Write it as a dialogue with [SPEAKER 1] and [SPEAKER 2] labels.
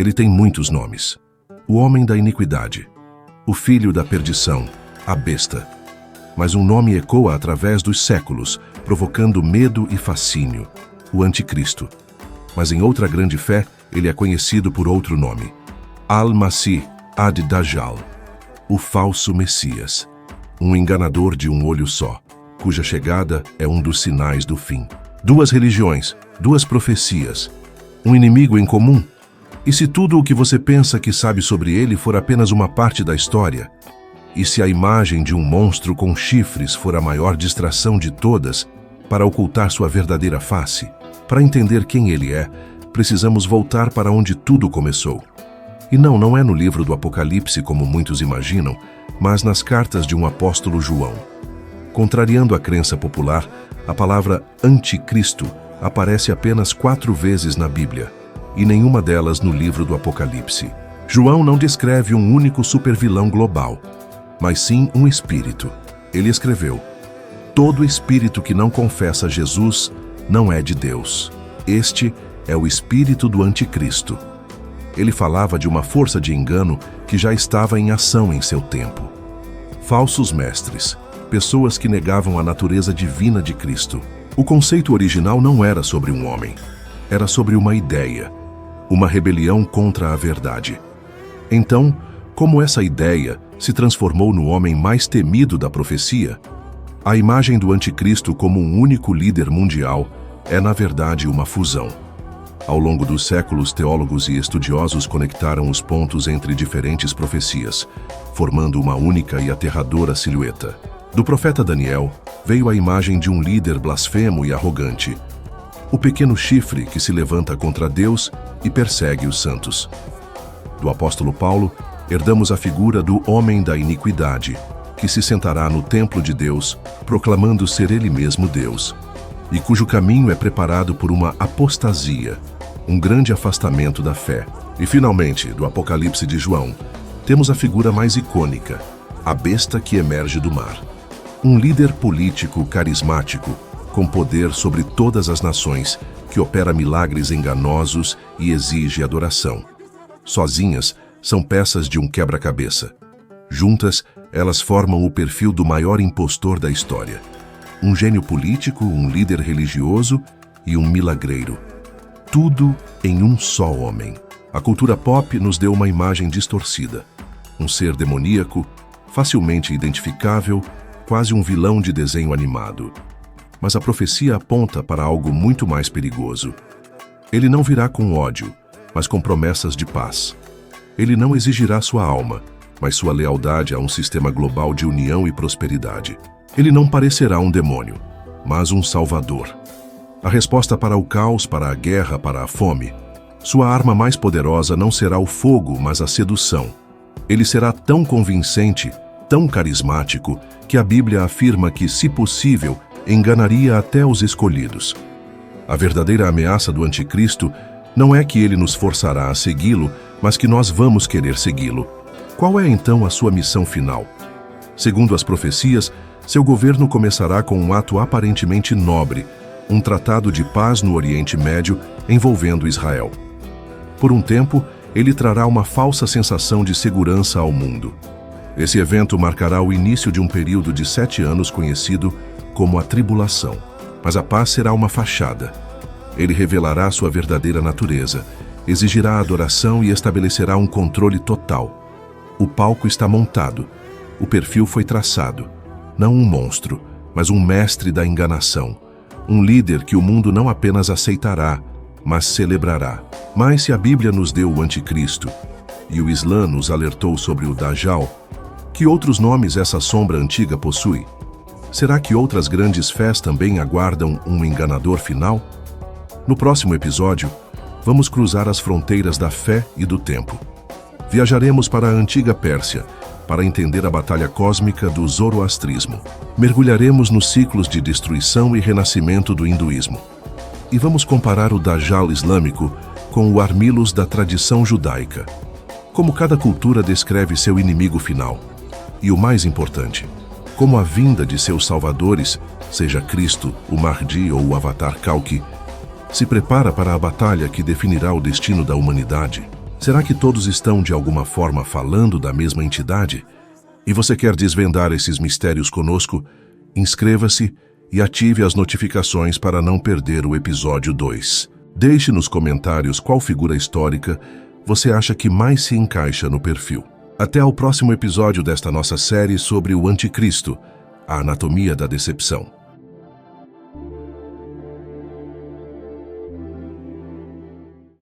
[SPEAKER 1] Ele tem muitos nomes: o homem da iniquidade, o filho da perdição, a besta. Mas um nome ecoa através dos séculos, provocando medo e fascínio: o anticristo. Mas em outra grande fé, ele é conhecido por outro nome: Al-Masih ad-Dajjal, o falso Messias, um enganador de um olho só, cuja chegada é um dos sinais do fim. Duas religiões, duas profecias, um inimigo em comum. E se tudo o que você pensa que sabe sobre ele for apenas uma parte da história? E se a imagem de um monstro com chifres for a maior distração de todas para ocultar sua verdadeira face? Para entender quem ele é, precisamos voltar para onde tudo começou. E não é no livro do Apocalipse, como muitos imaginam, mas nas cartas de um apóstolo João. Contrariando a crença popular, a palavra anticristo aparece apenas 4 vezes na Bíblia, e nenhuma delas no livro do Apocalipse. João não descreve um único supervilão global, mas sim um espírito. Ele escreveu: todo espírito que não confessa Jesus não é de Deus. Este é o espírito do anticristo. Ele falava de uma força de engano que já estava em ação em seu tempo. Falsos mestres, pessoas que negavam a natureza divina de Cristo. O conceito original não era sobre um homem, era sobre uma ideia, uma rebelião contra a verdade. Então, como essa ideia se transformou no homem mais temido da profecia, a imagem do anticristo como um único líder mundial é, na verdade, uma fusão. Ao longo dos séculos, teólogos e estudiosos conectaram os pontos entre diferentes profecias, formando uma única e aterradora silhueta. Do profeta Daniel veio a imagem de um líder blasfemo e arrogante, o pequeno chifre que se levanta contra Deus e persegue os santos. Do apóstolo Paulo, herdamos a figura do homem da iniquidade, que se sentará no templo de Deus, proclamando ser ele mesmo Deus, e cujo caminho é preparado por uma apostasia, um grande afastamento da fé. E finalmente, do Apocalipse de João, temos a figura mais icônica, a besta que emerge do mar. Um líder político carismático, com poder sobre todas as nações, que opera milagres enganosos e exige adoração. Sozinhas, são peças de um quebra-cabeça. Juntas, elas formam o perfil do maior impostor da história. Um gênio político, um líder religioso e um milagreiro. Tudo em um só homem. A cultura pop nos deu uma imagem distorcida. Um ser demoníaco, facilmente identificável, quase um vilão de desenho animado. Mas a profecia aponta para algo muito mais perigoso. Ele não virá com ódio, mas com promessas de paz. Ele não exigirá sua alma, mas sua lealdade a um sistema global de união e prosperidade. Ele não parecerá um demônio, mas um salvador. A resposta para o caos, para a guerra, para a fome. Sua arma mais poderosa não será o fogo, mas a sedução. Ele será tão convincente, tão carismático, que a Bíblia afirma que, se possível, enganaria até os escolhidos. A verdadeira ameaça do anticristo não é que ele nos forçará a segui-lo, mas que nós vamos querer segui-lo. Qual é então a sua missão final? Segundo as profecias, seu governo começará com um ato aparentemente nobre, um tratado de paz no Oriente Médio envolvendo Israel. Por um tempo, ele trará uma falsa sensação de segurança ao mundo. Esse evento marcará o início de um período de 7 anos conhecido como a tribulação. Mas a paz será uma fachada. Ele revelará sua verdadeira natureza, exigirá adoração e estabelecerá um controle total. O palco está montado, o perfil foi traçado. Não um monstro, mas um mestre da enganação. Um líder que o mundo não apenas aceitará, mas celebrará. Mas se a Bíblia nos deu o anticristo e o Islã nos alertou sobre o Dajjal, que outros nomes essa sombra antiga possui? Será que outras grandes fés também aguardam um enganador final? No próximo episódio, vamos cruzar as fronteiras da fé e do tempo. Viajaremos para a antiga Pérsia, para entender a batalha cósmica do zoroastrismo. Mergulharemos nos ciclos de destruição e renascimento do hinduísmo. E vamos comparar o Dajjal islâmico com o Armilos da tradição judaica. Como cada cultura descreve seu inimigo final. E o mais importante, como a vinda de seus salvadores, seja Cristo, o Mahdi ou o Avatar Kalki, se prepara para a batalha que definirá o destino da humanidade. Será que todos estão de alguma forma falando da mesma entidade? E você quer desvendar esses mistérios conosco? Inscreva-se e ative as notificações para não perder o episódio 2. Deixe nos comentários qual figura histórica você acha que mais se encaixa no perfil. Até ao próximo episódio desta nossa série sobre o Anticristo, a anatomia da decepção.